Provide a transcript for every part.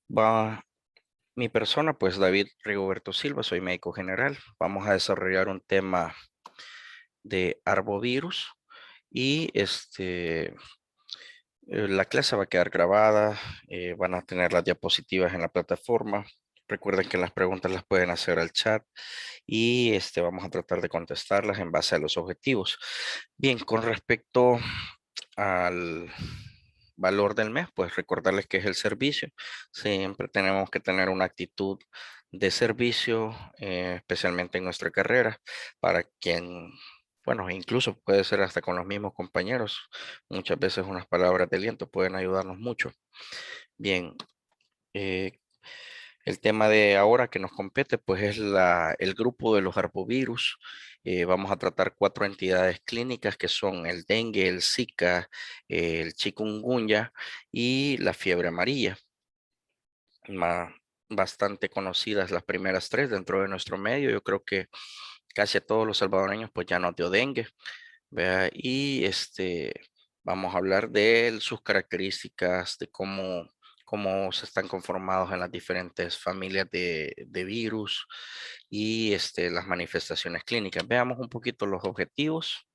Va mi persona, pues David Rigoberto Silva, soy médico general. Vamos a desarrollar un tema de arbovirus y la clase va a quedar grabada, van a tener las diapositivas en la plataforma. Recuerden que las preguntas las pueden hacer al chat y vamos a tratar de contestarlas en base a los objetivos. Bien, con respecto al valor del mes, pues recordarles que es el servicio. Siempre tenemos que tener una actitud de servicio, especialmente en nuestra carrera, para quien, bueno, incluso puede ser hasta con los mismos compañeros. Muchas veces unas palabras de aliento pueden ayudarnos mucho. Bien, eh, el tema de ahora que nos compete, pues es el grupo de los arbovirus. Vamos a tratar cuatro entidades clínicas que son el dengue, el Zika, el chikungunya y la fiebre amarilla. Bastante conocidas las primeras tres dentro de nuestro medio. Yo creo que casi a todos los salvadoreños pues ya nos dio dengue. ¿Vea? Y vamos a hablar de sus características, de cómo se están conformados en las diferentes familias de virus y las manifestaciones clínicas. Veamos un poquito los objetivos.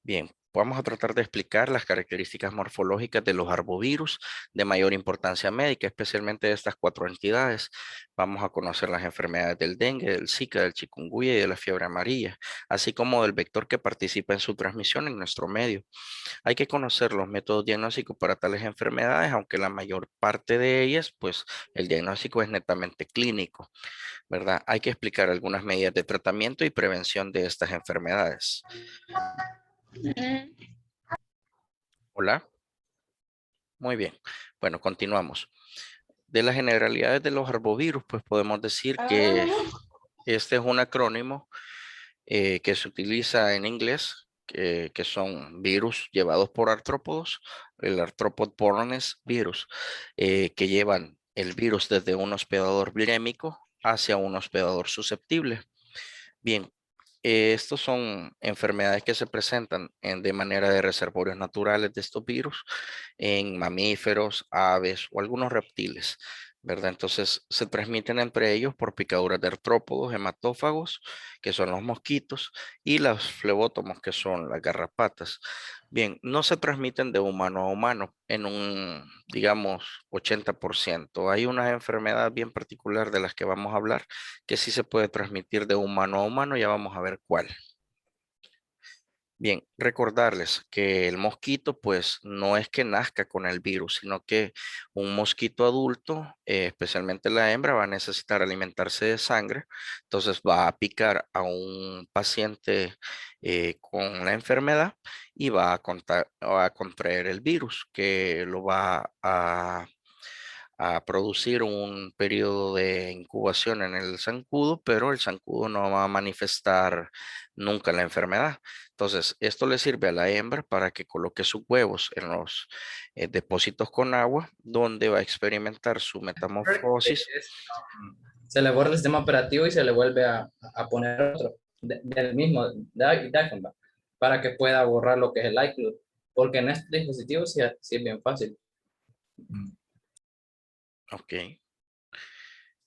Bien, vamos a tratar de explicar las características morfológicas de los arbovirus de mayor importancia médica, especialmente de estas cuatro entidades. Vamos a conocer las enfermedades del dengue, del Zika, del chikungunya y de la fiebre amarilla, así como del vector que participa en su transmisión en nuestro medio. Hay que conocer los métodos diagnósticos para tales enfermedades, aunque la mayor parte de ellas, pues el diagnóstico es netamente clínico, ¿verdad? Hay que explicar algunas medidas de tratamiento y prevención de estas enfermedades. Hola. Muy bien. Bueno, continuamos. De las generalidades de los arbovirus, pues podemos decir que este es un acrónimo que se utiliza en inglés, que son virus llevados por artrópodos, el Arthropod Bornes virus, que llevan el virus desde un hospedador virémico hacia un hospedador susceptible. Bien, estos son enfermedades que se presentan de manera de reservorios naturales de estos virus en mamíferos, aves o algunos reptiles, ¿verdad? Entonces se transmiten entre ellos por picaduras de artrópodos, hematófagos, que son los mosquitos, y los flebótomos, que son las garrapatas. Bien, no se transmiten de humano a humano en un, digamos, 80%. Hay una enfermedad bien particular de las que vamos a hablar que sí se puede transmitir de humano a humano, ya vamos a ver cuál. Bien, recordarles que el mosquito pues no es que nazca con el virus, sino que un mosquito adulto, especialmente la hembra, va a necesitar alimentarse de sangre, entonces va a picar a un paciente con la enfermedad y va a contraer el virus que lo va a producir un periodo de incubación en el zancudo, pero el zancudo no va a manifestar nunca la enfermedad. Entonces, esto le sirve a la hembra para que coloque sus huevos en los depósitos con agua, donde va a experimentar su metamorfosis. Se le borra el sistema operativo y se le vuelve a poner otro del mismo Diamondback para que pueda borrar lo que es el iCloud. Porque en este dispositivo sí es bien fácil. Ok,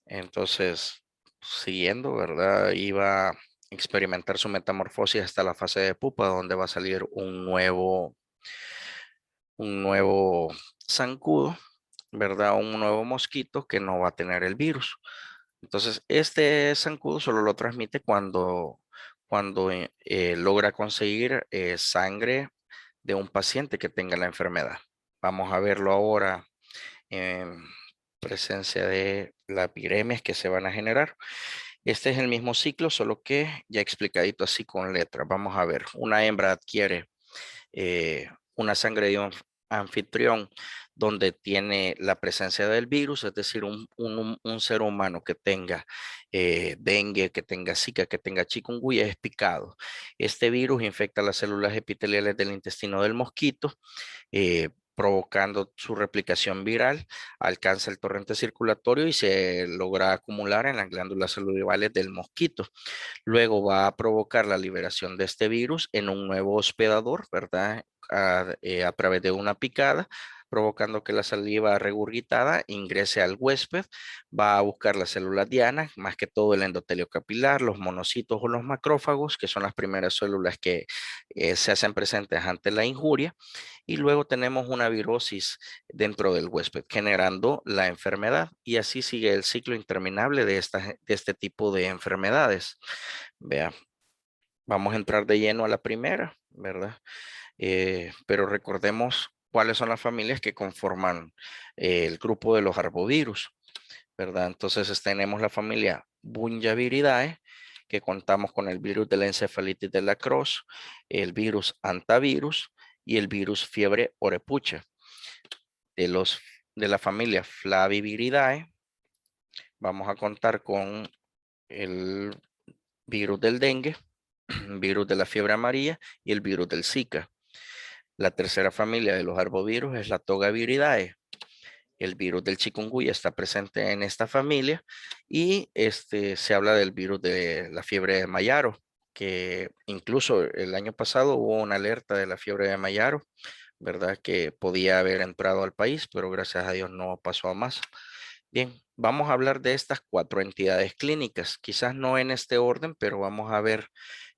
entonces, siguiendo, ¿verdad? Iba a experimentar su metamorfosis hasta la fase de pupa, donde va a salir un nuevo zancudo, ¿verdad? Un nuevo mosquito que no va a tener el virus. Entonces, este zancudo solo lo transmite cuando logra conseguir sangre de un paciente que tenga la enfermedad. Vamos a verlo ahora en presencia de las viremias que se van a generar. Este es el mismo ciclo, solo que ya explicadito así con letras. Vamos a ver, una hembra adquiere una sangre de un anfitrión donde tiene la presencia del virus, es decir, un ser humano que tenga dengue, que tenga zika, que tenga chikungunya, es picado. Este virus infecta las células epiteliales del intestino del mosquito, provocando su replicación viral, alcanza el torrente circulatorio y se logra acumular en las glándulas salivales del mosquito. Luego va a provocar la liberación de este virus en un nuevo hospedador, ¿verdad? A través de una picada provocando que la saliva regurgitada ingrese al huésped, va a buscar las células dianas, más que todo el endotelio capilar, los monocitos o los macrófagos, que son las primeras células que se hacen presentes ante la injuria, y luego tenemos una virosis dentro del huésped, generando la enfermedad, y así sigue el ciclo interminable de este tipo de enfermedades. Vea, vamos a entrar de lleno a la primera, ¿verdad? Pero recordemos cuáles son las familias que conforman el grupo de los arbovirus, ¿verdad? Entonces tenemos la familia Bunjaviridae, que contamos con el virus de la encefalitis de la Crohn, el virus antavirus y el virus fiebre orepucha. De la familia Flaviviridae, vamos a contar con el virus del dengue, virus de la fiebre amarilla y el virus del Zika. La tercera familia de los arbovirus es la Togaviridae. El virus del chikungunya está presente en esta familia y se habla del virus de la fiebre de Mayaro, que incluso el año pasado hubo una alerta de la fiebre de Mayaro, ¿verdad? Que podía haber entrado al país, pero gracias a Dios no pasó a más. Bien, vamos a hablar de estas 4 entidades clínicas, quizás no en este orden, pero vamos a ver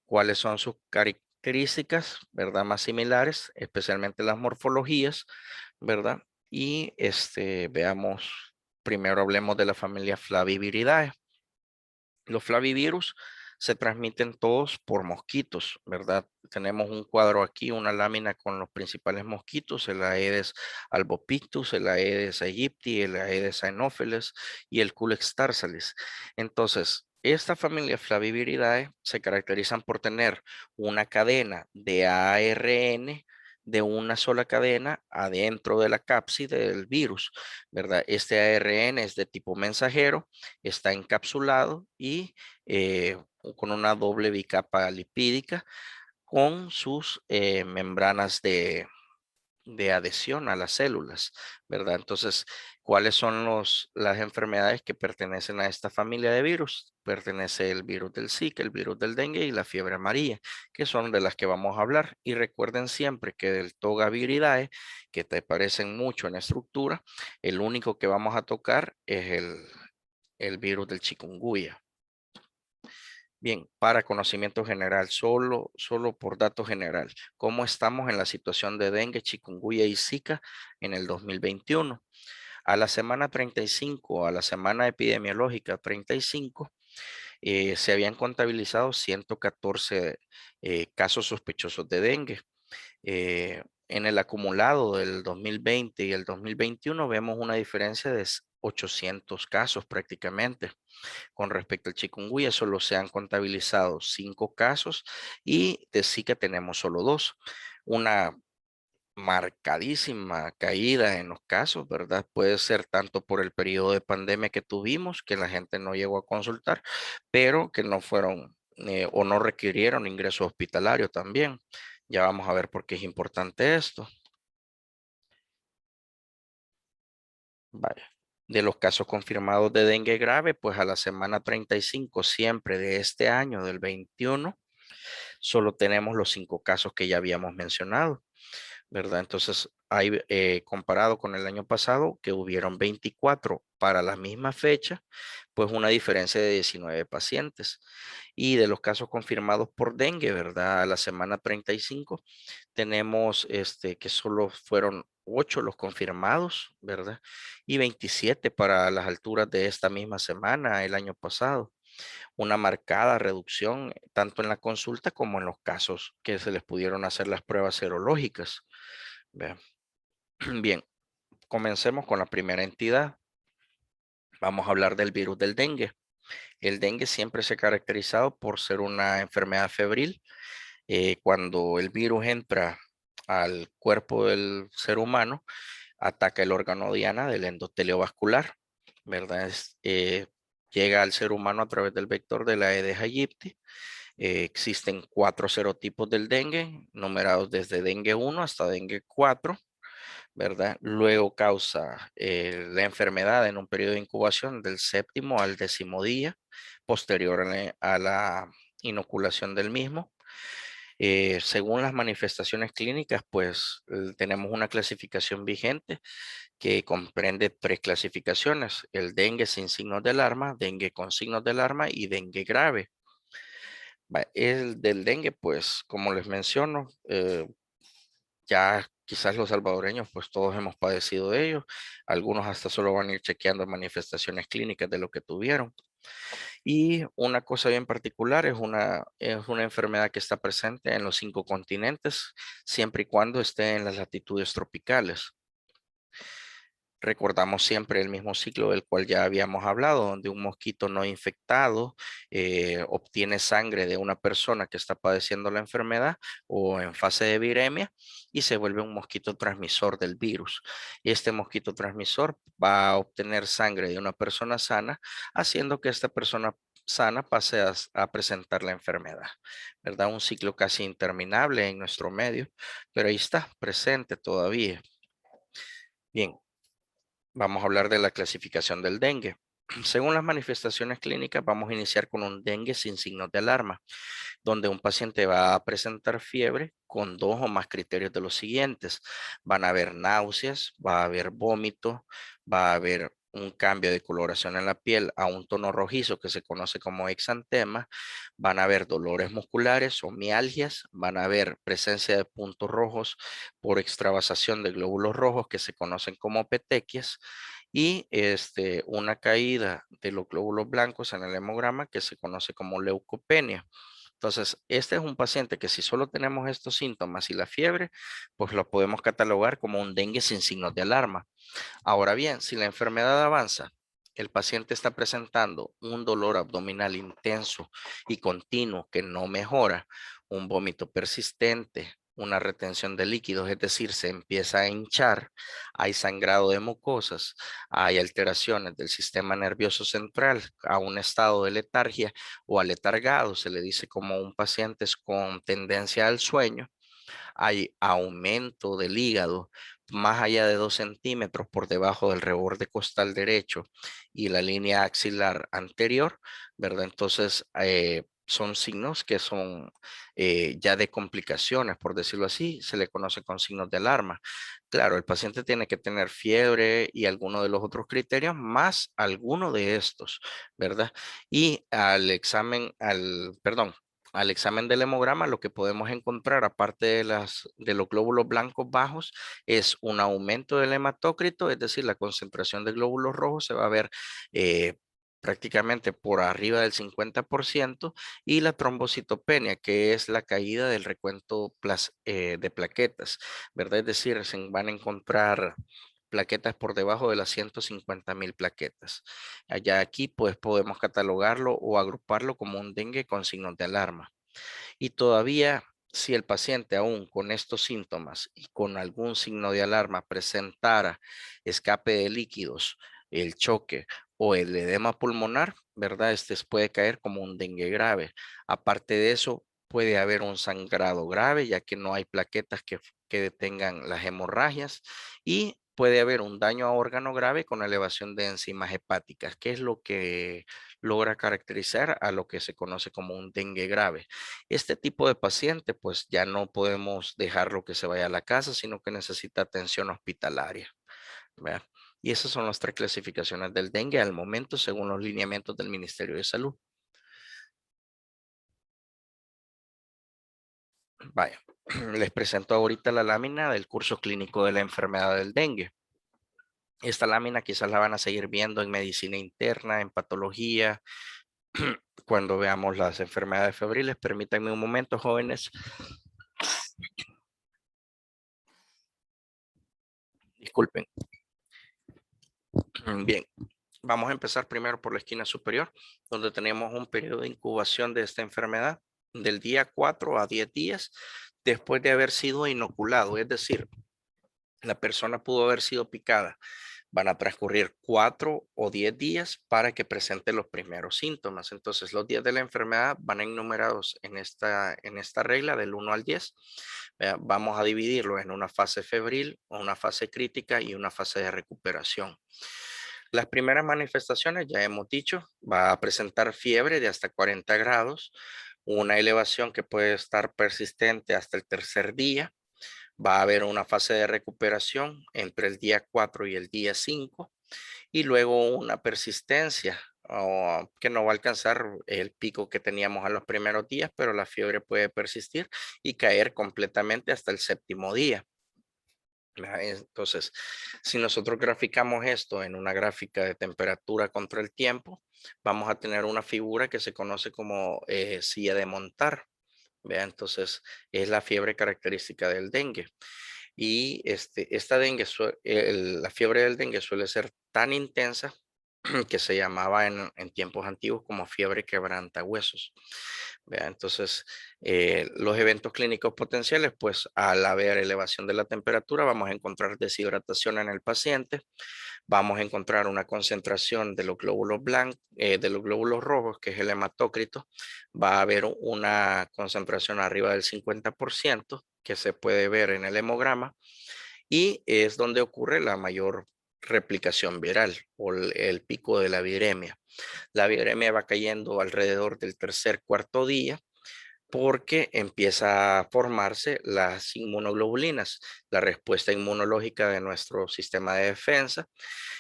cuáles son sus características, ¿verdad? Más similares, especialmente las morfologías, ¿verdad? Y veamos, primero hablemos de la familia Flaviviridae. Los flavivirus se transmiten todos por mosquitos, ¿verdad? Tenemos un cuadro aquí, una lámina con los principales mosquitos, el Aedes albopictus, el Aedes aegypti, el Aedes anopheles y el Culex tarsalis. Entonces, esta familia Flaviviridae se caracterizan por tener una cadena de ARN de una sola cadena adentro de la cápside del virus, ¿verdad? Este ARN es de tipo mensajero, está encapsulado y con una doble bicapa lipídica con sus membranas de adhesión a las células, ¿verdad? Entonces, ¿cuáles son las enfermedades que pertenecen a esta familia de virus? Pertenece el virus del Zika, el virus del dengue y la fiebre amarilla, que son de las que vamos a hablar. Y recuerden siempre que del Togaviridae, que te parecen mucho en estructura, el único que vamos a tocar es el virus del chikungunya. Bien, para conocimiento general, solo por dato general, ¿cómo estamos en la situación de dengue, chikungunya y Zika en el 2021? A la semana 35, a la semana epidemiológica 35, se habían contabilizado 114 casos sospechosos de dengue. En el acumulado del 2020 y el 2021 vemos una diferencia de 800 casos prácticamente. Con respecto al chikungunya, solo se han contabilizado 5 casos y de Zika tenemos solo 2. Una marcadísima caída en los casos, ¿verdad? Puede ser tanto por el periodo de pandemia que tuvimos, que la gente no llegó a consultar, pero que no fueron o no requirieron ingreso hospitalario también. Ya vamos a ver por qué es importante esto. Vaya. De los casos confirmados de dengue grave, pues a la semana 35 siempre de este año, del 21, solo tenemos los 5 casos que ya habíamos mencionado, ¿verdad? Entonces, hay comparado con el año pasado, que hubieron 24 para la misma fecha, pues una diferencia de 19 pacientes. Y de los casos confirmados por dengue, ¿verdad? A la semana 35 tenemos que solo fueron 8 los confirmados, ¿verdad? Y 27 para las alturas de esta misma semana, el año pasado. Una marcada reducción tanto en la consulta como en los casos que se les pudieron hacer las pruebas serológicas. Vean. Bien, comencemos con la primera entidad. Vamos a hablar del virus del dengue. El dengue siempre se ha caracterizado por ser una enfermedad febril. Cuando el virus entra al cuerpo del ser humano, ataca el órgano diana del endotelio vascular, ¿verdad? Llega al ser humano a través del vector de la Aedes aegypti. Existen 4 serotipos del dengue, numerados desde dengue 1 hasta dengue 4, ¿verdad? Luego causa la enfermedad en un periodo de incubación del 7º al 10º día, posterior a la inoculación del mismo. Según las manifestaciones clínicas, pues tenemos una clasificación vigente que comprende tres clasificaciones: el dengue sin signos de alarma, dengue con signos de alarma y dengue grave. El del dengue, pues como les menciono, ya quizás los salvadoreños, pues todos hemos padecido de ello. Algunos hasta solo van a ir chequeando manifestaciones clínicas de lo que tuvieron. Y una cosa bien particular es una enfermedad que está presente en los 5 continentes, siempre y cuando esté en las latitudes tropicales. Recordamos siempre el mismo ciclo del cual ya habíamos hablado, donde un mosquito no infectado obtiene sangre de una persona que está padeciendo la enfermedad o en fase de viremia y se vuelve un mosquito transmisor del virus. Y este mosquito transmisor va a obtener sangre de una persona sana, haciendo que esta persona sana pase a presentar la enfermedad, ¿verdad? Un ciclo casi interminable en nuestro medio, pero ahí está, presente todavía. Bien. Vamos a hablar de la clasificación del dengue. Según las manifestaciones clínicas, vamos a iniciar con un dengue sin signos de alarma, donde un paciente va a presentar fiebre con 2 o más criterios de los siguientes. Van a haber náuseas, va a haber vómito, va a haber un cambio de coloración en la piel a un tono rojizo que se conoce como exantema, van a haber dolores musculares o mialgias, van a haber presencia de puntos rojos por extravasación de glóbulos rojos que se conocen como petequias y una caída de los glóbulos blancos en el hemograma que se conoce como leucopenia. Entonces, este es un paciente que si solo tenemos estos síntomas y la fiebre, pues lo podemos catalogar como un dengue sin signos de alarma. Ahora bien, si la enfermedad avanza, el paciente está presentando un dolor abdominal intenso y continuo que no mejora, un vómito persistente, una retención de líquidos, es decir, se empieza a hinchar, hay sangrado de mucosas, hay alteraciones del sistema nervioso central a un estado de letargia o aletargado, se le dice como un paciente es con tendencia al sueño, hay aumento del hígado más allá de 2 centímetros por debajo del reborde costal derecho y la línea axilar anterior, ¿verdad? Entonces, son signos que son ya de complicaciones, por decirlo así, se le conoce con signos de alarma. Claro, el paciente tiene que tener fiebre y alguno de los otros criterios, más alguno de estos, ¿verdad? Y al examen del hemograma, lo que podemos encontrar, aparte de los glóbulos blancos bajos, es un aumento del hematócrito, es decir, la concentración de glóbulos rojos se va a ver prácticamente por arriba del 50%, y la trombocitopenia, que es la caída del recuento de plaquetas, ¿verdad? Es decir, se van a encontrar plaquetas por debajo de las 150.000 plaquetas. Allá aquí pues podemos catalogarlo o agruparlo como un dengue con signos de alarma. Y todavía, si el paciente aún con estos síntomas y con algún signo de alarma presentara escape de líquidos, el choque o el edema pulmonar, ¿verdad? Este puede caer como un dengue grave. Aparte de eso, puede haber un sangrado grave, ya que no hay plaquetas que detengan las hemorragias, y puede haber un daño a órgano grave con elevación de enzimas hepáticas, que es lo que logra caracterizar a lo que se conoce como un dengue grave. Este tipo de paciente, pues ya no podemos dejarlo que se vaya a la casa, sino que necesita atención hospitalaria, ¿verdad? Y esas son las 3 clasificaciones del dengue al momento, según los lineamientos del Ministerio de Salud. Vaya, les presento ahorita la lámina del curso clínico de la enfermedad del dengue. Esta lámina quizás la van a seguir viendo en medicina interna, en patología, cuando veamos las enfermedades febriles. Permítanme un momento, jóvenes. Disculpen. Bien, vamos a empezar primero por la esquina superior, donde tenemos un periodo de incubación de esta enfermedad del día 4 a 10 días después de haber sido inoculado. Es decir, la persona pudo haber sido picada. Van a transcurrir 4 o 10 días para que presente los primeros síntomas. Entonces, los días de la enfermedad van enumerados en esta regla del 1 al 10. Vamos a dividirlo en una fase febril, una fase crítica y una fase de recuperación. Las primeras manifestaciones, ya hemos dicho, va a presentar fiebre de hasta 40 grados, una elevación que puede estar persistente hasta el tercer día. Va a haber una fase de recuperación entre el día 4 y el día 5 y luego una persistencia que no va a alcanzar el pico que teníamos a los primeros días, pero la fiebre puede persistir y caer completamente hasta el séptimo día. Entonces, si nosotros graficamos esto en una gráfica de temperatura contra el tiempo, vamos a tener una figura que se conoce como silla de montar. ¿Vea? Entonces, es la fiebre característica del dengue. Y esta dengue, la fiebre del dengue suele ser tan intensa que se llamaba en tiempos antiguos como fiebre quebrantahuesos. ¿Vea? Entonces, los eventos clínicos potenciales, pues al haber elevación de la temperatura, vamos a encontrar deshidratación en el paciente, vamos a encontrar una concentración de los glóbulos blancos, de los glóbulos rojos, que es el hematócrito, va a haber una concentración arriba del 50% que se puede ver en el hemograma y es donde ocurre la mayor replicación viral o el pico de la viremia. La viremia va cayendo alrededor del tercer, cuarto día porque empieza a formarse las inmunoglobulinas, la respuesta inmunológica de nuestro sistema de defensa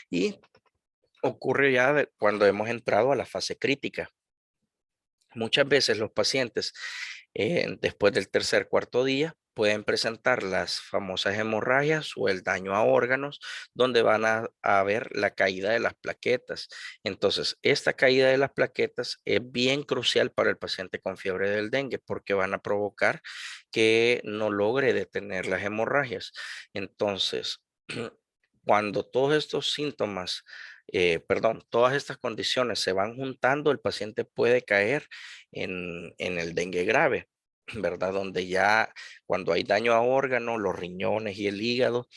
y ocurre ya cuando hemos entrado a la fase crítica. Muchas veces los pacientes después del tercer, cuarto día pueden presentar las famosas hemorragias o el daño a órganos donde van a ver la caída de las plaquetas. Entonces, esta caída de las plaquetas es bien crucial para el paciente con fiebre del dengue porque van a provocar que no logre detener las hemorragias. Entonces, cuando todos estos síntomas, perdón, todas estas condiciones se van juntando, el paciente puede caer en el dengue grave, ¿verdad? Donde ya cuando hay daño a órganos, los riñones y el hígado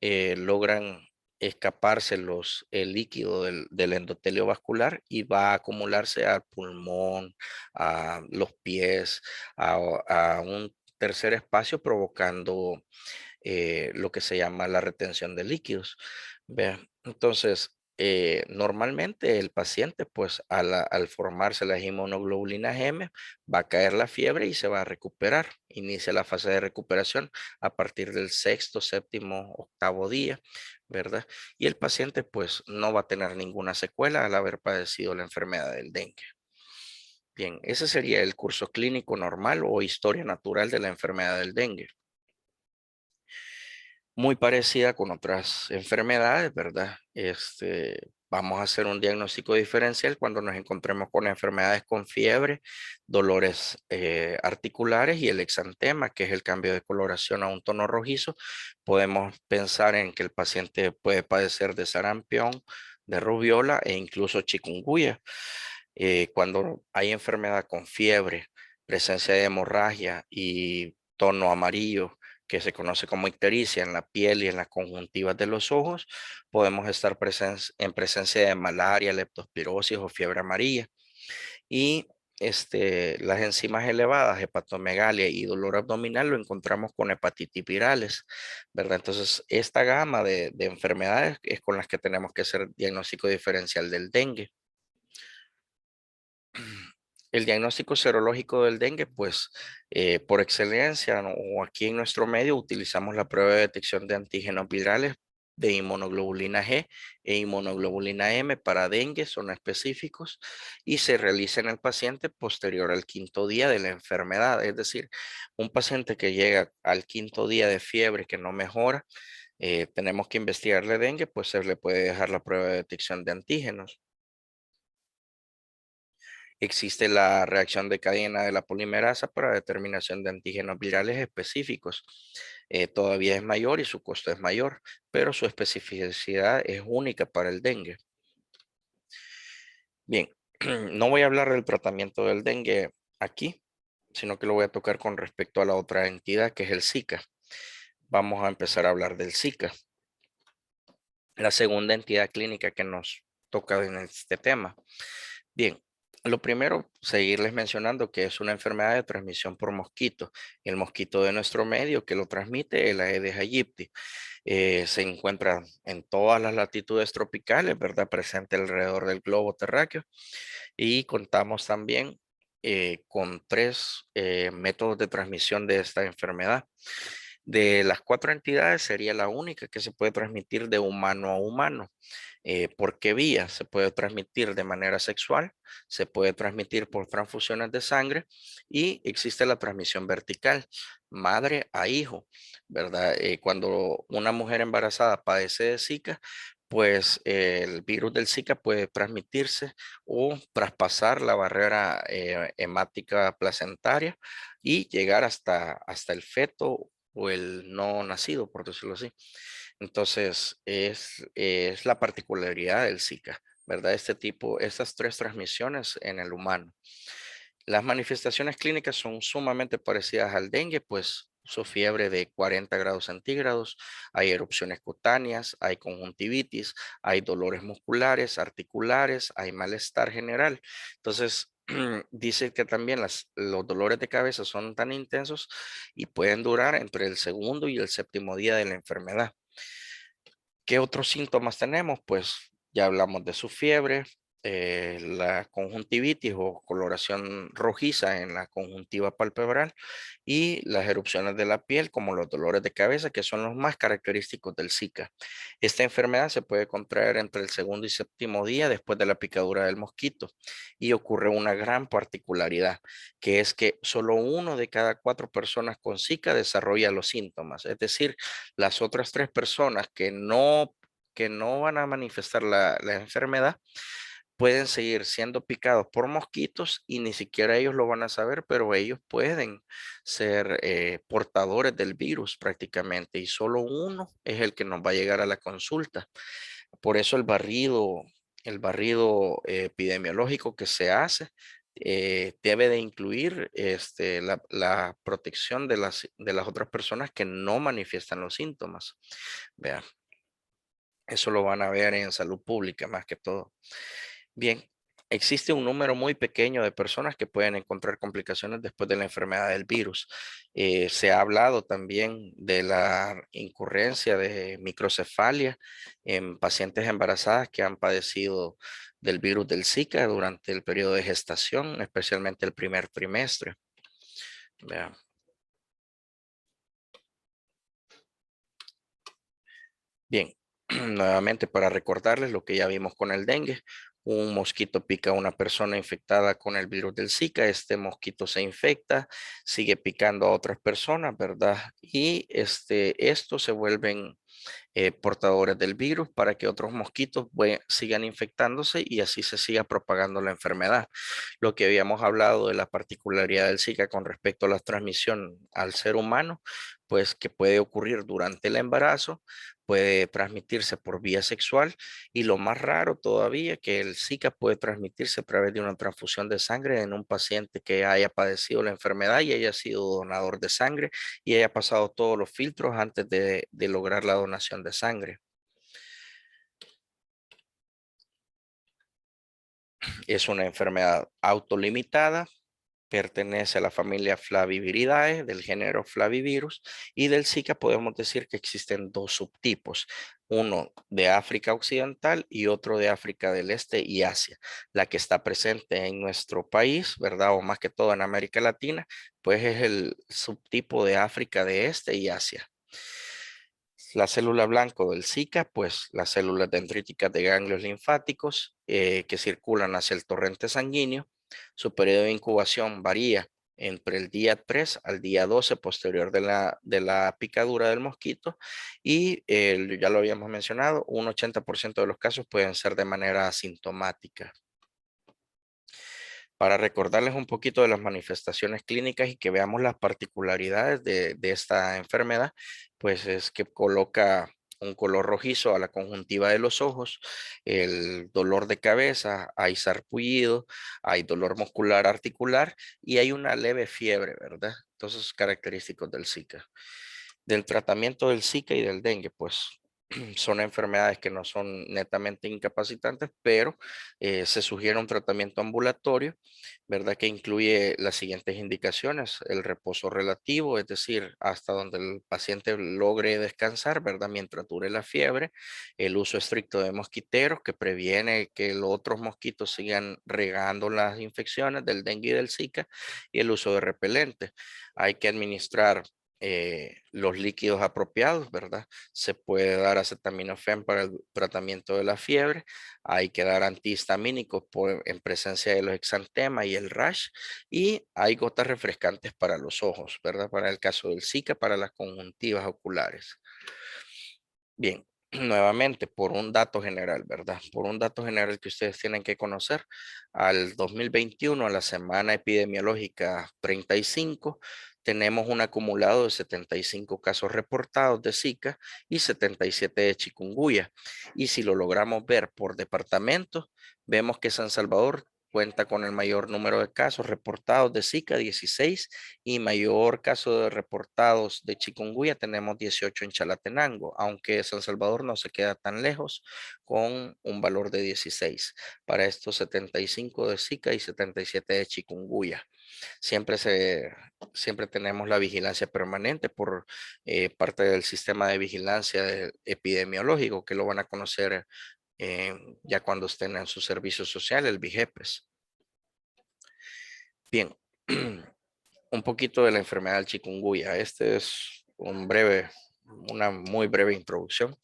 logran escaparse el líquido del endotelio vascular y va a acumularse al pulmón, a los pies, a un tercer espacio provocando lo que se llama la retención de líquidos. Vea, entonces, normalmente el paciente, pues al formarse las inmunoglobulinas M, va a caer la fiebre y se va a recuperar. Inicia la fase de recuperación a partir del sexto, séptimo, octavo día, ¿verdad? Y el paciente, pues, no va a tener ninguna secuela al haber padecido la enfermedad del dengue. Bien, ese sería el curso clínico normal o historia natural de la enfermedad del dengue. Muy parecida con otras enfermedades, ¿verdad? Vamos a hacer un diagnóstico diferencial cuando nos encontremos con enfermedades con fiebre, dolores articulares y el exantema, que es el cambio de coloración a un tono rojizo. Podemos pensar en que el paciente puede padecer de sarampión, de rubiola e incluso chikungunya. Cuando hay enfermedad con fiebre, presencia de hemorragia y tono amarillo, que se conoce como ictericia en la piel y en las conjuntivas de los ojos, podemos estar en presencia de malaria, leptospirosis o fiebre amarilla. Y las enzimas elevadas, hepatomegalia y dolor abdominal, lo encontramos con hepatitis virales, ¿verdad? Entonces, esta gama de enfermedades es con las que tenemos que hacer diagnóstico diferencial del dengue. El diagnóstico serológico del dengue, pues por excelencia, ¿no? O aquí en nuestro medio utilizamos la prueba de detección de antígenos virales de inmunoglobulina G e inmunoglobulina M para dengue, son específicos y se realiza en el paciente posterior al quinto día de la enfermedad. Es decir, un paciente que llega al quinto día de fiebre que no mejora, tenemos que investigarle dengue, pues se le puede dejar la prueba de detección de antígenos. Existe la reacción de cadena de la polimerasa para determinación de antígenos virales específicos. Todavía es mayor y su costo es mayor, pero su especificidad es única para el dengue. Bien, no voy a hablar del tratamiento del dengue aquí, sino que lo voy a tocar con respecto a la otra entidad que es el Zika. Vamos a empezar a hablar del Zika, la segunda entidad clínica que nos toca en este tema. Bien, lo primero, seguirles mencionando que es una enfermedad de transmisión por mosquito. El mosquito de nuestro medio que lo transmite, el Aedes aegypti, se encuentra en todas las latitudes tropicales, ¿verdad? Presente alrededor del globo terráqueo. Y contamos también con 3 métodos de transmisión de esta enfermedad. De las 4 entidades sería la única que se puede transmitir de humano a humano. ¿Por qué vía? Se puede transmitir de manera sexual, se puede transmitir por transfusiones de sangre y existe la transmisión vertical, madre a hijo, ¿verdad? Cuando una mujer embarazada padece de Zika, pues el virus del Zika puede transmitirse o traspasar la barrera hemática placentaria y llegar hasta el feto o el no nacido, por decirlo así. Entonces, es la particularidad del Zika, ¿verdad? Estas 3 transmisiones en el humano. Las manifestaciones clínicas son sumamente parecidas al dengue, pues su fiebre de 40 grados centígrados, hay erupciones cutáneas, hay conjuntivitis, hay dolores musculares, articulares, hay malestar general. Entonces, dice que también los dolores de cabeza son tan intensos y pueden durar entre el segundo y el séptimo día de la enfermedad. ¿Qué otros síntomas tenemos? Pues ya hablamos de su fiebre, la conjuntivitis o coloración rojiza en la conjuntiva palpebral y las erupciones de la piel como los dolores de cabeza que son los más característicos del Zika. Esta enfermedad se puede contraer entre el segundo y séptimo día después de la picadura del mosquito y ocurre una gran particularidad que es que solo 1 de cada 4 personas con Zika desarrolla los síntomas, es decir, las otras 3 personas que no van a manifestar la enfermedad pueden seguir siendo picados por mosquitos y ni siquiera ellos lo van a saber, pero ellos pueden ser portadores del virus prácticamente y solo uno es el que nos va a llegar a la consulta. Por eso el barrido epidemiológico que se hace debe de incluir la protección de las otras personas que no manifiestan los síntomas. Vean, eso lo van a ver en salud pública más que todo. Bien, existe un número muy pequeño de personas que pueden encontrar complicaciones después de la enfermedad del virus. Se ha hablado también de la incurrencia de microcefalia en pacientes embarazadas que han padecido del virus del Zika durante el periodo de gestación, especialmente el primer trimestre. Vean. Bien, nuevamente para recordarles lo que ya vimos con el dengue, un mosquito pica a una persona infectada con el virus del Zika, este mosquito se infecta, sigue picando a otras personas, ¿verdad? Y estos se vuelven portadores del virus para que otros mosquitos sigan infectándose y así se siga propagando la enfermedad. Lo que habíamos hablado de la particularidad del Zika con respecto a la transmisión al ser humano, pues que puede ocurrir durante el embarazo, puede transmitirse por vía sexual y lo más raro todavía que el Zika puede transmitirse a través de una transfusión de sangre en un paciente que haya padecido la enfermedad y haya sido donador de sangre y haya pasado todos los filtros antes de lograr la donación de sangre. Es una enfermedad autolimitada, pertenece a la familia Flaviviridae del género Flavivirus y del Zika podemos decir que existen 2 subtipos, uno de África Occidental y otro de África del Este y Asia. La que está presente en nuestro país, ¿verdad? O más que todo en América Latina, pues es el subtipo de África de Este y Asia. La célula blanco del Zika, pues las células dendríticas de ganglios linfáticos que circulan hacia el torrente sanguíneo. Su periodo de incubación varía entre el día 3 al día 12 posterior de la picadura del mosquito y ya lo habíamos mencionado, un 80% de los casos pueden ser de manera asintomática. Para recordarles un poquito de las manifestaciones clínicas y que veamos las particularidades de esta enfermedad, pues es que coloca un color rojizo a la conjuntiva de los ojos, el dolor de cabeza, hay sarpullido, hay dolor muscular articular y hay una leve fiebre, ¿verdad? Entonces, característicos del Zika. Del tratamiento del Zika y del dengue, pues son enfermedades que no son netamente incapacitantes, pero se sugiere un tratamiento ambulatorio, ¿verdad? Que incluye las siguientes indicaciones: el reposo relativo, es decir, hasta donde el paciente logre descansar, ¿verdad? Mientras dure la fiebre, el uso estricto de mosquiteros que previene que los otros mosquitos sigan regando las infecciones del dengue y del Zika, y el uso de repelentes. Hay que administrar los líquidos apropiados, ¿verdad? Se puede dar acetaminofén para el tratamiento de la fiebre. Hay que dar antihistamínicos en presencia de los exantemas y el rash. Y hay gotas refrescantes para los ojos, ¿verdad? Para el caso del Zika, para las conjuntivas oculares. Bien, nuevamente, por un dato general, ¿verdad? Por un dato general que ustedes tienen que conocer, al 2021, a la semana epidemiológica 35, tenemos un acumulado de 75 casos reportados de Zika y 77 de chikungunya. Y si lo logramos ver por departamento, vemos que San Salvador cuenta con el mayor número de casos reportados de Zika, 16, y mayor caso de reportados de chikungunya tenemos 18 en Chalatenango, aunque San Salvador no se queda tan lejos con un valor de 16. Para estos 75 de Zika y 77 de chikungunya. Siempre, siempre tenemos la vigilancia permanente por parte del sistema de vigilancia epidemiológico, que lo van a conocer ya cuando estén en su servicio social, el VIGEPES. Bien, un poquito de la enfermedad del chikungunya. Este es una muy breve introducción.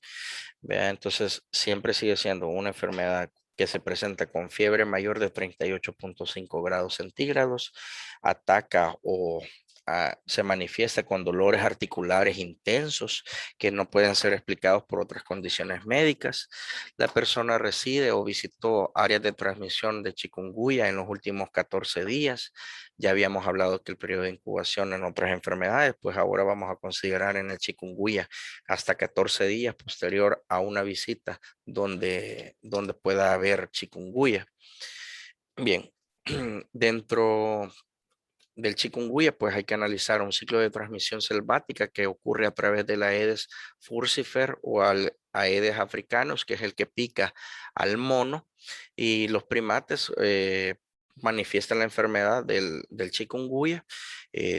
Vea, entonces siempre sigue siendo una enfermedad que se presenta con fiebre mayor de 38.5 grados centígrados, ataca o se manifiesta con dolores articulares intensos que no pueden ser explicados por otras condiciones médicas. La persona reside o visitó áreas de transmisión de chikungunya en los últimos 14 días. Ya habíamos hablado que el periodo de incubación en otras enfermedades, pues ahora vamos a considerar en el chikungunya hasta 14 días posterior a una visita donde pueda haber chikungunya. Bien, dentro del chikungunya, pues hay que analizar un ciclo de transmisión selvática que ocurre a través de la Aedes furcifer o al Aedes africanos, que es el que pica al mono, y los primates manifiestan la enfermedad del chikungunya,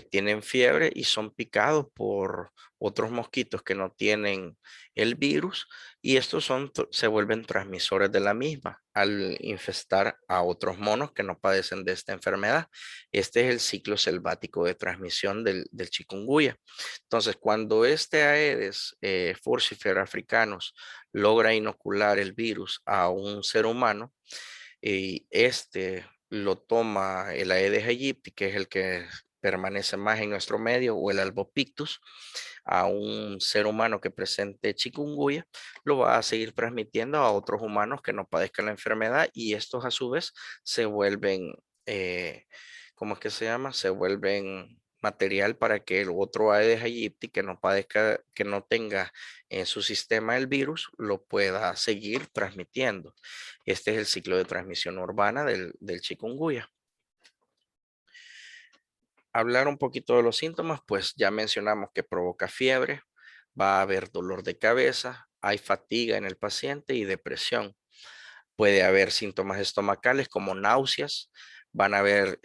tienen fiebre y son picados por otros mosquitos que no tienen el virus, y estos se vuelven transmisores de la misma al infestar a otros monos que no padecen de esta enfermedad. Este es el ciclo selvático de transmisión del chikungunya. Entonces, cuando este Aedes furcifer africanos logra inocular el virus a un ser humano, y este lo toma el Aedes aegypti, que es el que permanece más en nuestro medio, o el Albopictus, a un ser humano que presente chikungunya, lo va a seguir transmitiendo a otros humanos que no padezcan la enfermedad, y estos a su vez se vuelven, ¿cómo es que se llama? Se vuelven material para que el otro Aedes aegypti que no padezca, que no tenga en su sistema el virus, lo pueda seguir transmitiendo. Este es el ciclo de transmisión urbana del chikungunya. Hablar un poquito de los síntomas, pues ya mencionamos que provoca fiebre, va a haber dolor de cabeza, hay fatiga en el paciente y depresión. Puede haber síntomas estomacales como náuseas, van a haber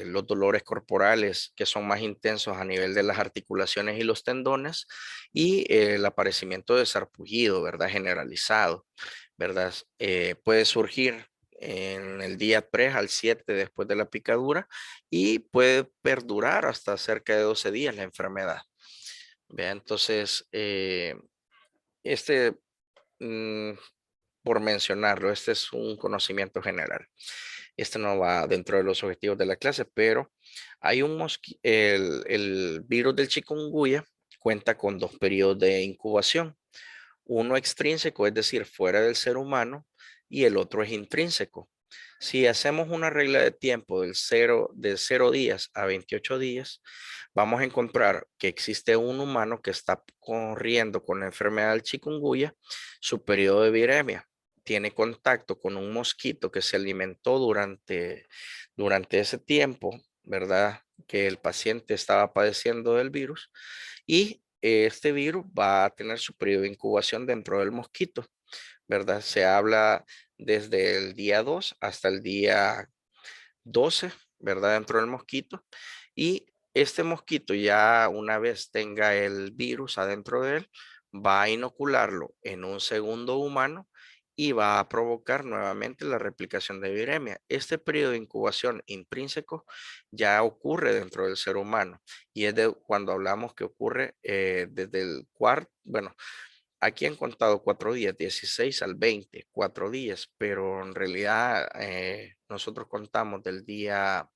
los dolores corporales que son más intensos a nivel de las articulaciones y los tendones, y el aparecimiento de sarpullido, ¿verdad? Generalizado, ¿verdad? Puede surgir en el día 3 al 7 después de la picadura y puede perdurar hasta cerca de 12 días la enfermedad. ¿Ve? Entonces, este, mm, por mencionarlo, este es un conocimiento general. Este no va dentro de los objetivos de la clase, pero hay el virus del chikungunya cuenta con dos periodos de incubación. Uno extrínseco, es decir, fuera del ser humano, y el otro es intrínseco. Si hacemos una regla de tiempo de 0 días a 28 días, vamos a encontrar que existe un humano que está corriendo con la enfermedad del chikungunya, su periodo de viremia. Tiene contacto con un mosquito que se alimentó durante ese tiempo, ¿verdad? Que el paciente estaba padeciendo del virus, y este virus va a tener su periodo de incubación dentro del mosquito, ¿verdad? Se habla desde el día 2 hasta el día 12, ¿verdad? Dentro del mosquito. Y este mosquito ya una vez tenga el virus adentro de él, va a inocularlo en un segundo humano y va a provocar nuevamente la replicación de viremia. Este periodo de incubación intrínseco ya ocurre dentro del ser humano y es de cuando hablamos que ocurre desde el cuarto, bueno, aquí han contado 4 días, 16 al 20, 4 días, pero en realidad nosotros contamos del día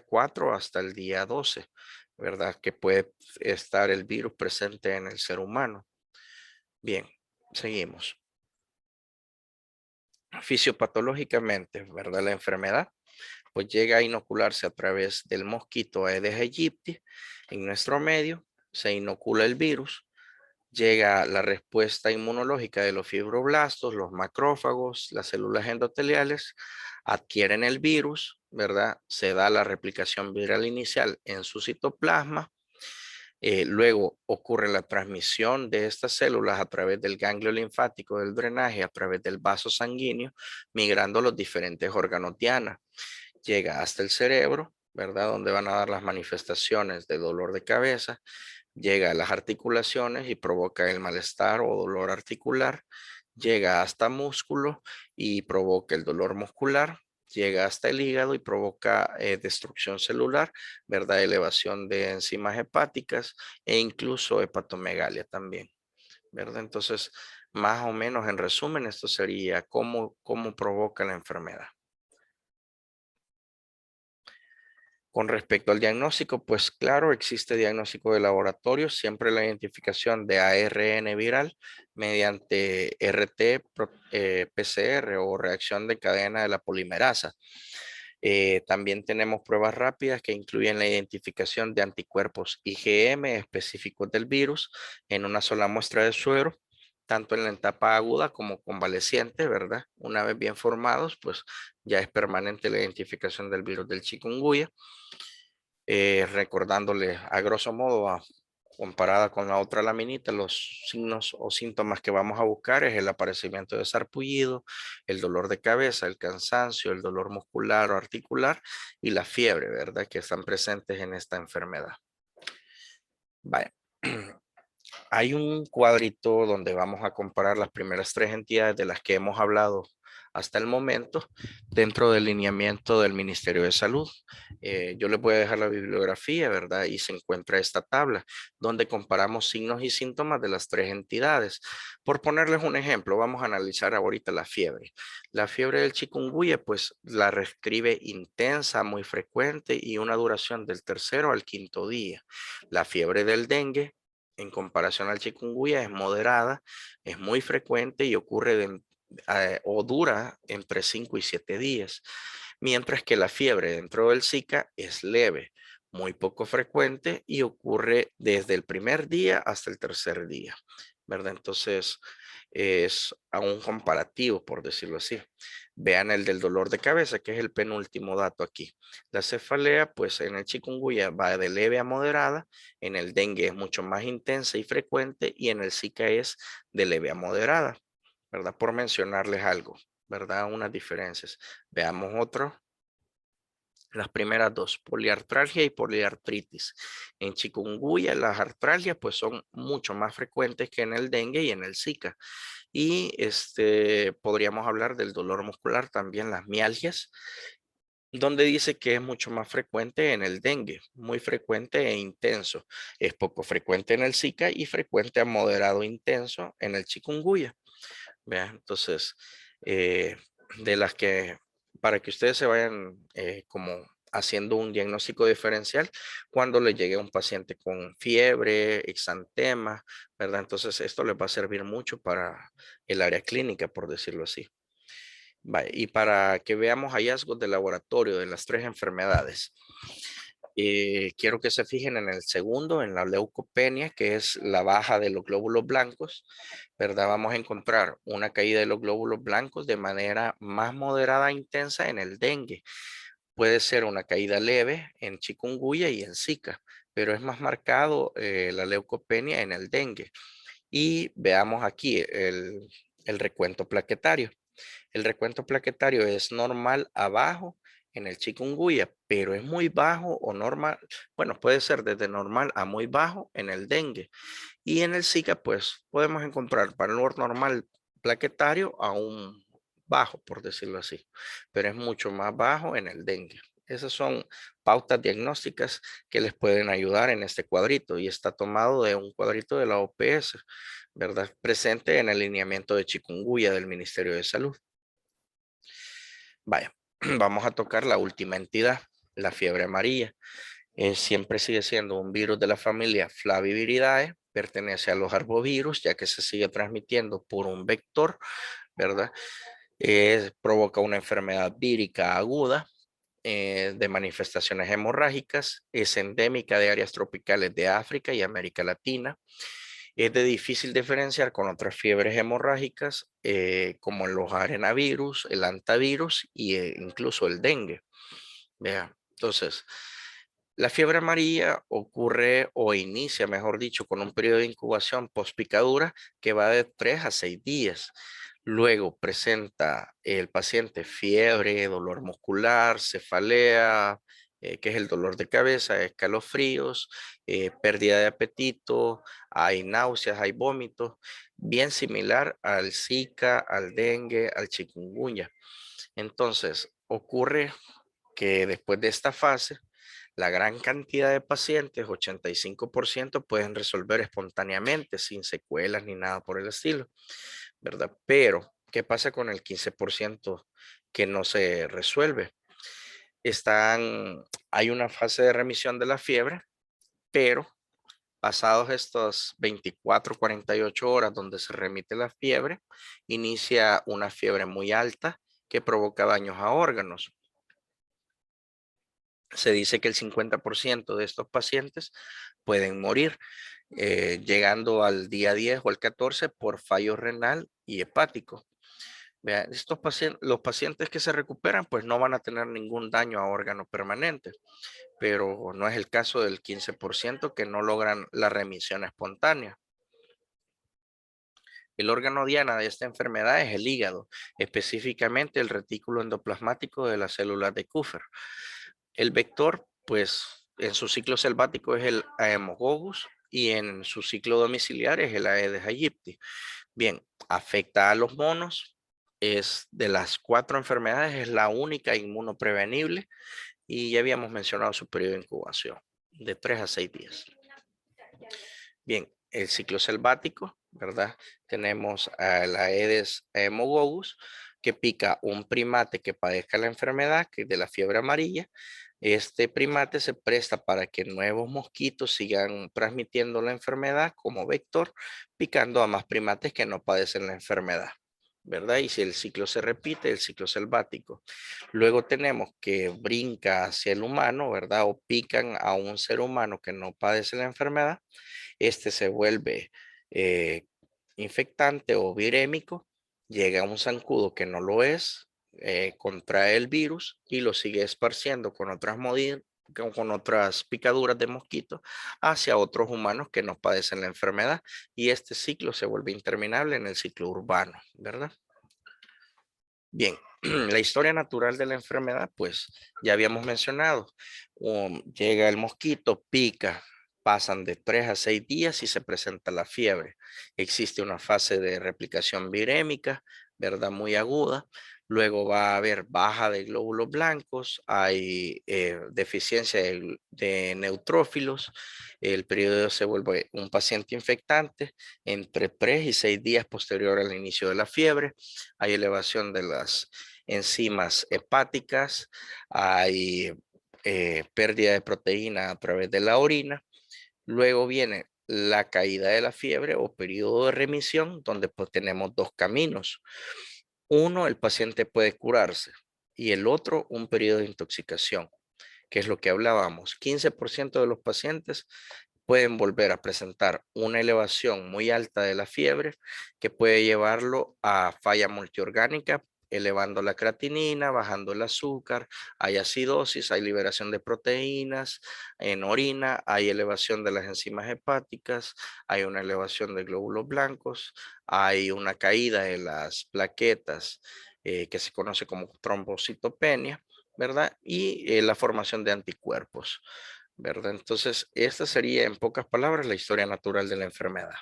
4 hasta el día 12, ¿verdad? Que puede estar el virus presente en el ser humano. Bien, seguimos. Fisiopatológicamente, ¿verdad? La enfermedad, pues llega a inocularse a través del mosquito Aedes aegypti en nuestro medio, se inocula el virus, llega la respuesta inmunológica de los fibroblastos, los macrófagos, las células endoteliales, adquieren el virus, ¿verdad? Se da la replicación viral inicial en su citoplasma. Luego ocurre la transmisión de estas células a través del ganglio linfático, del drenaje, a través del vaso sanguíneo, migrando a los diferentes órganos diana. Llega hasta el cerebro, ¿verdad? Donde van a dar las manifestaciones de dolor de cabeza, llega a las articulaciones y provoca el malestar o dolor articular, llega hasta músculo y provoca el dolor muscular, llega hasta el hígado y provoca destrucción celular, ¿verdad? Elevación de enzimas hepáticas e incluso hepatomegalia también, ¿verdad? Entonces, más o menos en resumen, esto sería cómo provoca la enfermedad. Con respecto al diagnóstico, pues claro, existe diagnóstico de laboratorio, siempre la identificación de ARN viral mediante RT-PCR o reacción de cadena de la polimerasa. También tenemos pruebas rápidas que incluyen la identificación de anticuerpos IgM específicos del virus en una sola muestra de suero, tanto en la etapa aguda como convaleciente, ¿verdad? Una vez bien formados, pues ya es permanente la identificación del virus del chikungunya. Recordándole a grosso modo, comparada con la otra laminita, los signos o síntomas que vamos a buscar es el aparecimiento de sarpullido, el dolor de cabeza, el cansancio, el dolor muscular o articular y la fiebre, ¿verdad? Que están presentes en esta enfermedad. Vaya. Hay un cuadrito donde vamos a comparar las primeras 3 entidades de las que hemos hablado hasta el momento dentro del lineamiento del Ministerio de Salud. Yo les voy a dejar la bibliografía, ¿verdad? Y se encuentra esta tabla donde comparamos signos y síntomas de las 3 entidades. Por ponerles un ejemplo, vamos a analizar ahorita la fiebre. La fiebre del chikungunya, pues la describe intensa, muy frecuente y una duración del tercero al quinto día. La fiebre del dengue en comparación al chikungunya es moderada, es muy frecuente y ocurre o dura entre 5 y 7 días, mientras que la fiebre dentro del Zika es leve, muy poco frecuente y ocurre desde el primer día hasta el tercer día, ¿verdad? Entonces es a un comparativo, por decirlo así. Vean el del dolor de cabeza, que es el penúltimo dato aquí. La cefalea, pues en el chikungunya va de leve a moderada, en el dengue es mucho más intensa y frecuente y en el Zika es de leve a moderada, ¿verdad? Por mencionarles algo, ¿verdad? Unas diferencias. Veamos otro. Las primeras dos, poliartralgia y poliartritis. En chikungunya, las artralgias pues son mucho más frecuentes que en el dengue y en el Zika. Y podríamos hablar del dolor muscular también, las mialgias, donde dice que es mucho más frecuente en el dengue, muy frecuente e intenso. Es poco frecuente en el Zika y frecuente a moderado intenso en el chikungunya. Vean, entonces, eh, de las que, para que ustedes se vayan como haciendo un diagnóstico diferencial cuando le llegue a un paciente con fiebre, exantema, ¿verdad? Entonces, esto les va a servir mucho para el área clínica, por decirlo así. Vale, y para que veamos hallazgos de laboratorio de las 3 enfermedades. Quiero que se fijen en el segundo, en la leucopenia, que es la baja de los glóbulos blancos, ¿verdad? Vamos a encontrar una caída de los glóbulos blancos de manera más moderada e intensa en el dengue. Puede ser una caída leve en chikungunya y en Zika, pero es más marcado la leucopenia en el dengue. Y veamos aquí el recuento plaquetario. El recuento plaquetario es normal a bajo en el chikungunya, pero es muy bajo o normal, bueno, puede ser desde normal a muy bajo en el dengue. Y en el Zika, pues podemos encontrar valor normal plaquetario aún bajo, por decirlo así, pero es mucho más bajo en el dengue. Esas son pautas diagnósticas que les pueden ayudar en este cuadrito y está tomado de un cuadrito de la OPS, ¿verdad? Presente en el lineamiento de chikungunya del Ministerio de Salud. Vaya, vamos a tocar la última entidad, la fiebre amarilla. Siempre sigue siendo un virus de la familia Flaviviridae, pertenece a los arbovirus, ya que se sigue transmitiendo por un vector, ¿verdad? Provoca una enfermedad vírica aguda de manifestaciones hemorrágicas, es endémica de áreas tropicales de África y América Latina. Es de difícil diferenciar con otras fiebres hemorrágicas, como los arenavirus, el antavirus e incluso el dengue. Vea, entonces, la fiebre amarilla ocurre o inicia, mejor dicho, con un periodo de incubación post picadura que va de 3 a 6 días. Luego presenta el paciente fiebre, dolor muscular, cefalea, que es el dolor de cabeza, escalofríos, pérdida de apetito, hay náuseas, hay vómitos, bien similar al Zika, al dengue, al chikungunya. Entonces, ocurre que después de esta fase, la gran cantidad de pacientes, 85%, pueden resolver espontáneamente, sin secuelas ni nada por el estilo, ¿verdad? Pero, ¿qué pasa con el 15% que no se resuelve? Hay una fase de remisión de la fiebre, pero pasados estos 24, 48 horas donde se remite la fiebre, inicia una fiebre muy alta que provoca daños a órganos. Se dice que el 50% de estos pacientes pueden morir, llegando al día 10 o al 14 por fallo renal y hepático. Vean, los pacientes que se recuperan, pues no van a tener ningún daño a órgano permanente, pero no es el caso del 15% que no logran la remisión espontánea. El órgano diana de esta enfermedad es el hígado, específicamente el retículo endoplasmático de las células de Kupffer. El vector, pues en su ciclo selvático es el Haemococcus y en su ciclo domiciliar es el Aedes aegypti. Bien, afecta a los monos, es de las 4 enfermedades, es la única inmunoprevenible y ya habíamos mencionado su periodo de incubación, de 3 a 6 días. Bien, el ciclo selvático, ¿verdad? Tenemos a la Aedes haemococcus que pica un primate que padezca la enfermedad, que es de la fiebre amarilla. Este primate se presta para que nuevos mosquitos sigan transmitiendo la enfermedad como vector, picando a más primates que no padecen la enfermedad, ¿verdad? Y si el ciclo se repite, el ciclo selvático. Luego tenemos que brinca hacia el humano, ¿verdad? O pican a un ser humano que no padece la enfermedad. Este se vuelve eh, infectante o virémico, llega a un zancudo que no lo es, contrae el virus y lo sigue esparciendo con otras picaduras de mosquito hacia otros humanos que no padecen la enfermedad y este ciclo se vuelve interminable en el ciclo urbano, ¿verdad? Bien, la historia natural de la enfermedad, pues ya habíamos mencionado, llega el mosquito, pica, pasan de 3 a 6 días y se presenta la fiebre. Existe una fase de replicación virémica, ¿verdad? Muy aguda. Luego va a haber baja de glóbulos blancos, hay deficiencia de neutrófilos, el periodo se vuelve un paciente infectante entre 3 y 6 días posterior al inicio de la fiebre. Hay elevación de las enzimas hepáticas, hay pérdida de proteína a través de la orina. Luego viene la caída de la fiebre o periodo de remisión, donde pues tenemos dos caminos. Uno, el paciente puede curarse y el otro, un periodo de intoxicación, que es lo que hablábamos. 15% de los pacientes pueden volver a presentar una elevación muy alta de la fiebre que puede llevarlo a falla multiorgánica elevando la creatinina, bajando el azúcar, hay acidosis, hay liberación de proteínas en orina, hay elevación de las enzimas hepáticas, hay una elevación de glóbulos blancos, hay una caída de las plaquetas que se conoce como trombocitopenia, ¿verdad? Y la formación de anticuerpos, ¿verdad? Entonces, esta sería en pocas palabras la historia natural de la enfermedad.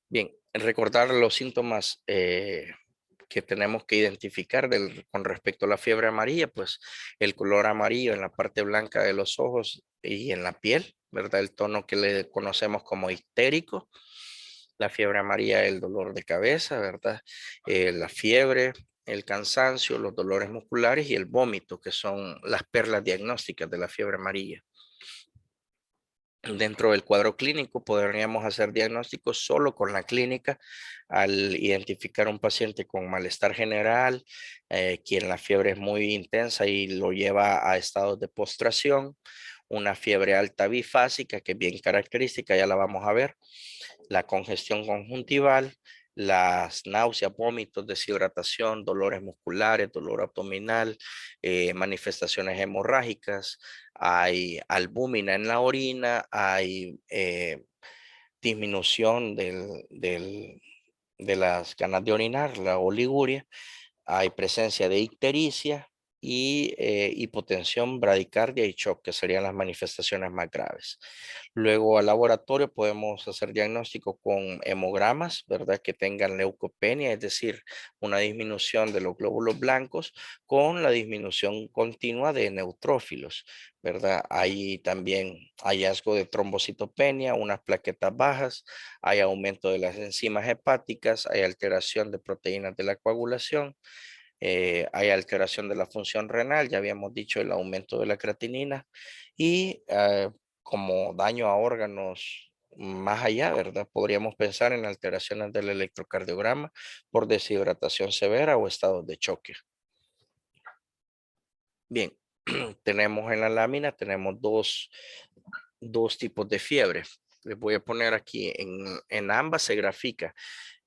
Bien, recordar los síntomas que tenemos que identificar con respecto a la fiebre amarilla, pues el color amarillo en la parte blanca de los ojos y en la piel, ¿verdad? El tono que le conocemos como histérico. La fiebre amarilla, el dolor de cabeza, ¿verdad? La fiebre, el cansancio, los dolores musculares y el vómito, que son las perlas diagnósticas de la fiebre amarilla. Dentro del cuadro clínico podríamos hacer diagnósticos solo con la clínica al identificar un paciente con malestar general, quien la fiebre es muy intensa y lo lleva a estados de postración, una fiebre alta bifásica que es bien característica, ya la vamos a ver, la congestión conjuntival, las náuseas, vómitos, deshidratación, dolores musculares, dolor abdominal, manifestaciones hemorrágicas, hay albúmina en la orina, hay disminución de las ganas de orinar, la oliguria, hay presencia de ictericia y hipotensión, bradicardia y shock, que serían las manifestaciones más graves. Luego al laboratorio podemos hacer diagnóstico con hemogramas, ¿verdad? Que tengan leucopenia, es decir, una disminución de los glóbulos blancos con la disminución continua de neutrófilos, ¿verdad? Hay también hallazgo de trombocitopenia, unas plaquetas bajas, hay aumento de las enzimas hepáticas, hay alteración de proteínas de la coagulación, hay alteración de la función renal, ya habíamos dicho el aumento de la creatinina y como daño a órganos más allá, ¿verdad? Podríamos pensar en alteraciones del electrocardiograma por deshidratación severa o estados de choque. Bien, tenemos en la lámina, tenemos dos tipos de fiebre. Les voy a poner aquí, en ambas se grafica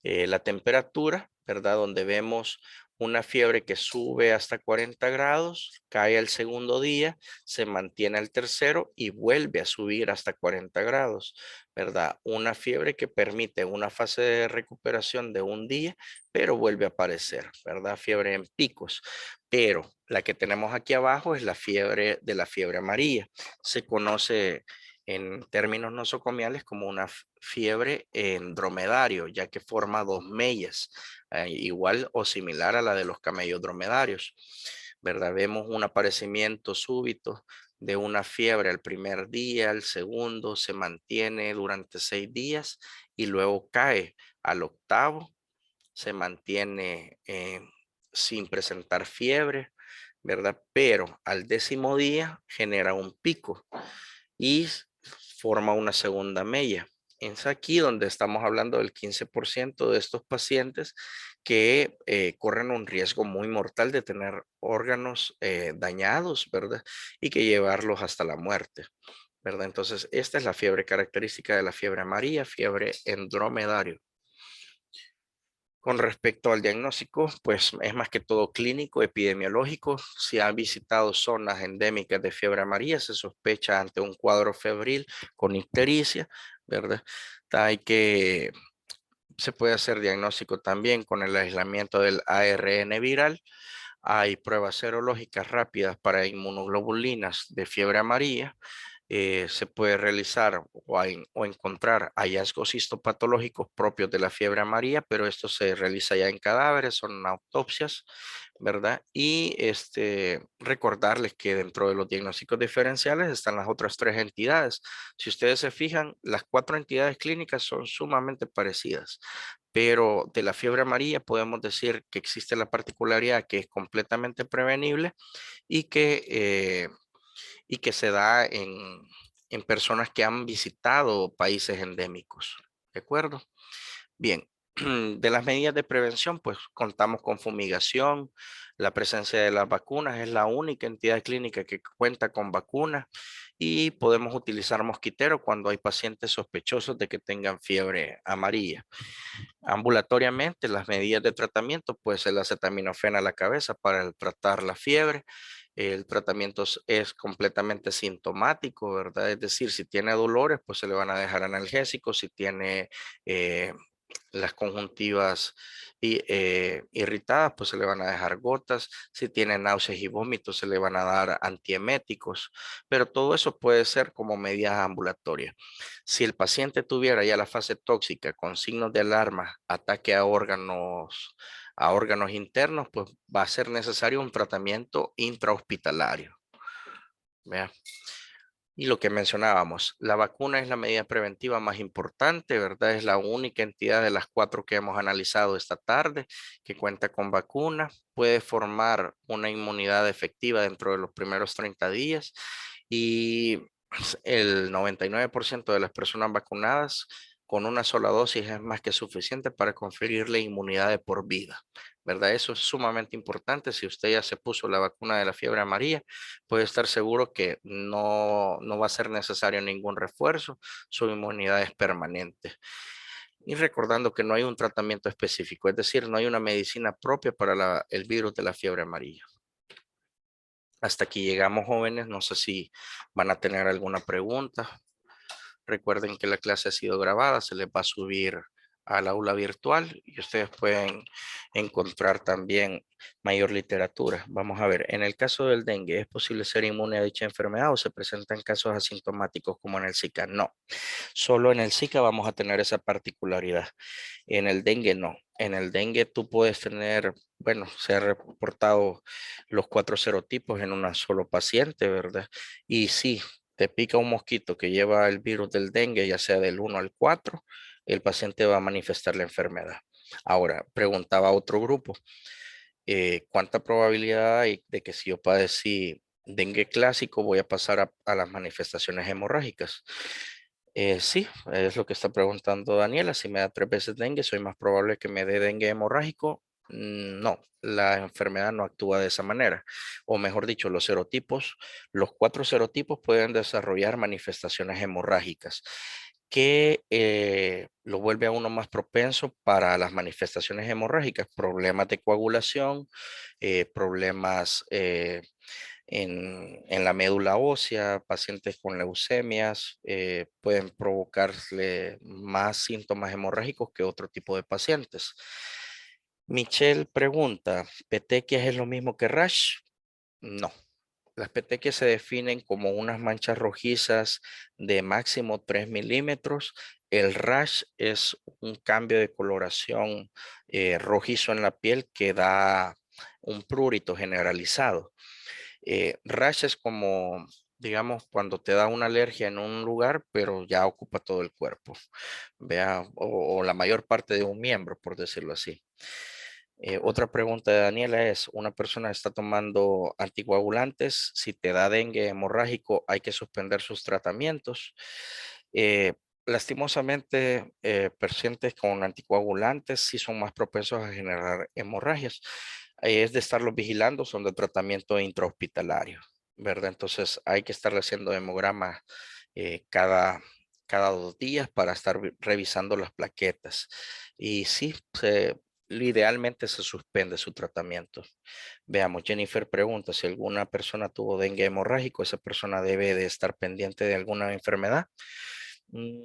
la temperatura, ¿verdad? Donde vemos una fiebre que sube hasta 40 grados, cae el segundo día, se mantiene el tercero y vuelve a subir hasta 40 grados, ¿verdad? Una fiebre que permite una fase de recuperación de un día, pero vuelve a aparecer, ¿verdad? Fiebre en picos. Pero la que tenemos aquí abajo es la fiebre de la fiebre amarilla. Se conoce en términos nosocomiales como una fiebre en dromedario, ya que forma dos mellas, igual o similar a la de los camellos dromedarios, ¿verdad? Vemos un aparecimiento súbito de una fiebre al primer día, al segundo se mantiene durante 6 días y luego cae al octavo, se mantiene sin presentar fiebre, ¿verdad? Pero al décimo día genera un pico y forma una segunda mella. Es aquí donde estamos hablando del 15% de estos pacientes que corren un riesgo muy mortal de tener órganos dañados, ¿verdad? Y que llevarlos hasta la muerte, ¿verdad? Entonces, esta es la fiebre característica de la fiebre amarilla, fiebre en dromedario. Con respecto al diagnóstico, pues es más que todo clínico, epidemiológico. Si han visitado zonas endémicas de fiebre amarilla, se sospecha ante un cuadro febril con ictericia, ¿verdad? Hay que, se puede hacer diagnóstico también con el aislamiento del ARN viral. Hay pruebas serológicas rápidas para inmunoglobulinas de fiebre amarilla. Se puede realizar o encontrar hallazgos histopatológicos propios de la fiebre amarilla, pero esto se realiza ya en cadáveres, son autopsias, ¿verdad? Y recordarles que dentro de los diagnósticos diferenciales están las otras tres entidades. Si ustedes se fijan, las cuatro entidades clínicas son sumamente parecidas, pero de la fiebre amarilla podemos decir que existe la particularidad que es completamente prevenible y que se da en personas que han visitado países endémicos. ¿De acuerdo? Bien, de las medidas de prevención, pues contamos con fumigación, la presencia de las vacunas, es la única entidad clínica que cuenta con vacunas y podemos utilizar mosquitero cuando hay pacientes sospechosos de que tengan fiebre amarilla. Ambulatoriamente, las medidas de tratamiento, pues el acetaminofén a la cabeza para tratar la fiebre. El tratamiento es completamente sintomático, ¿verdad? Es decir, si tiene dolores, pues se le van a dejar analgésicos. Si tiene las conjuntivas irritadas, pues se le van a dejar gotas. Si tiene náuseas y vómitos, se le van a dar antieméticos. Pero todo eso puede ser como medidas ambulatorias. Si el paciente tuviera ya la fase tóxica con signos de alarma, ataque a órganos internos, pues va a ser necesario un tratamiento intrahospitalario. ¿Vea? Y lo que mencionábamos, la vacuna es la medida preventiva más importante, ¿verdad? Es la única entidad de las 4 que hemos analizado esta tarde que cuenta con vacuna. Puede formar una inmunidad efectiva dentro de los primeros 30 días y el 99% de las personas vacunadas con una sola dosis es más que suficiente para conferirle inmunidad de por vida, ¿verdad? Eso es sumamente importante. Si usted ya se puso la vacuna de la fiebre amarilla, puede estar seguro que no va a ser necesario ningún refuerzo, su inmunidad es permanente. Y recordando que no hay un tratamiento específico, es decir, no hay una medicina propia para el virus de la fiebre amarilla. Hasta aquí llegamos, jóvenes. No sé si van a tener alguna pregunta. Recuerden que la clase ha sido grabada, se les va a subir al aula virtual y ustedes pueden encontrar también mayor literatura. Vamos a ver, en el caso del dengue, ¿es posible ser inmune a dicha enfermedad o se presentan casos asintomáticos como en el Zika? No, solo en el Zika vamos a tener esa particularidad. En el dengue no. En el dengue tú puedes tener, bueno, se han reportado los 4 serotipos en una solo paciente, ¿verdad? Y sí, te pica un mosquito que lleva el virus del dengue, ya sea del 1 al 4, el paciente va a manifestar la enfermedad. Ahora, preguntaba a otro grupo, ¿cuánta probabilidad hay de que si yo padecí dengue clásico voy a pasar a las manifestaciones hemorrágicas? Sí, es lo que está preguntando Daniela. Si me da 3 veces dengue, soy más probable que me dé dengue hemorrágico. No, la enfermedad no actúa de esa manera. O mejor dicho, los 4 serotipos pueden desarrollar manifestaciones hemorrágicas que lo vuelve a uno más propenso para las manifestaciones hemorrágicas, problemas de coagulación, problemas en la médula ósea, pacientes con leucemias pueden provocarle más síntomas hemorrágicos que otro tipo de pacientes. Michelle pregunta, ¿petequias es lo mismo que rash? No. Las petequias se definen como unas manchas rojizas de máximo 3 milímetros. El rash es un cambio de coloración rojizo en la piel que da un prurito generalizado. Rash es como, digamos, cuando te da una alergia en un lugar, pero ya ocupa todo el cuerpo, vea, o la mayor parte de un miembro, por decirlo así. Otra pregunta de Daniela es, una persona está tomando anticoagulantes, si te da dengue hemorrágico, hay que suspender sus tratamientos. Eh, Lastimosamente, pacientes con anticoagulantes sí son más propensos a generar hemorragias. Es de estarlos vigilando, son de tratamiento intrahospitalario, ¿verdad? Entonces hay que estarle haciendo hemograma cada 2 días para estar revisando las plaquetas. Y sí, idealmente se suspende su tratamiento. Veamos, Jennifer pregunta si alguna persona tuvo dengue hemorrágico, esa persona debe de estar pendiente de alguna enfermedad. Mm,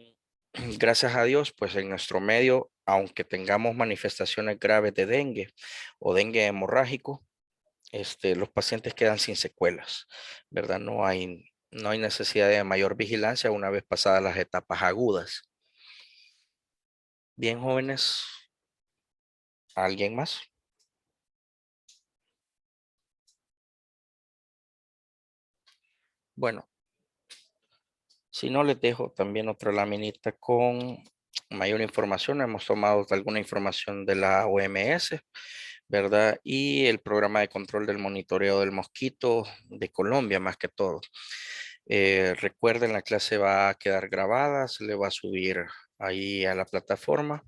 Gracias a Dios, pues en nuestro medio, aunque tengamos manifestaciones graves de dengue o dengue hemorrágico, los pacientes quedan sin secuelas, ¿verdad? No hay necesidad de mayor vigilancia una vez pasadas las etapas agudas. Bien, jóvenes, ¿alguien más? Bueno, si no, les dejo también otra laminita con mayor información. Hemos tomado alguna información de la OMS, ¿verdad? Y el programa de control del monitoreo del mosquito de Colombia, más que todo. Recuerden, la clase va a quedar grabada, se le va a subir ahí a la plataforma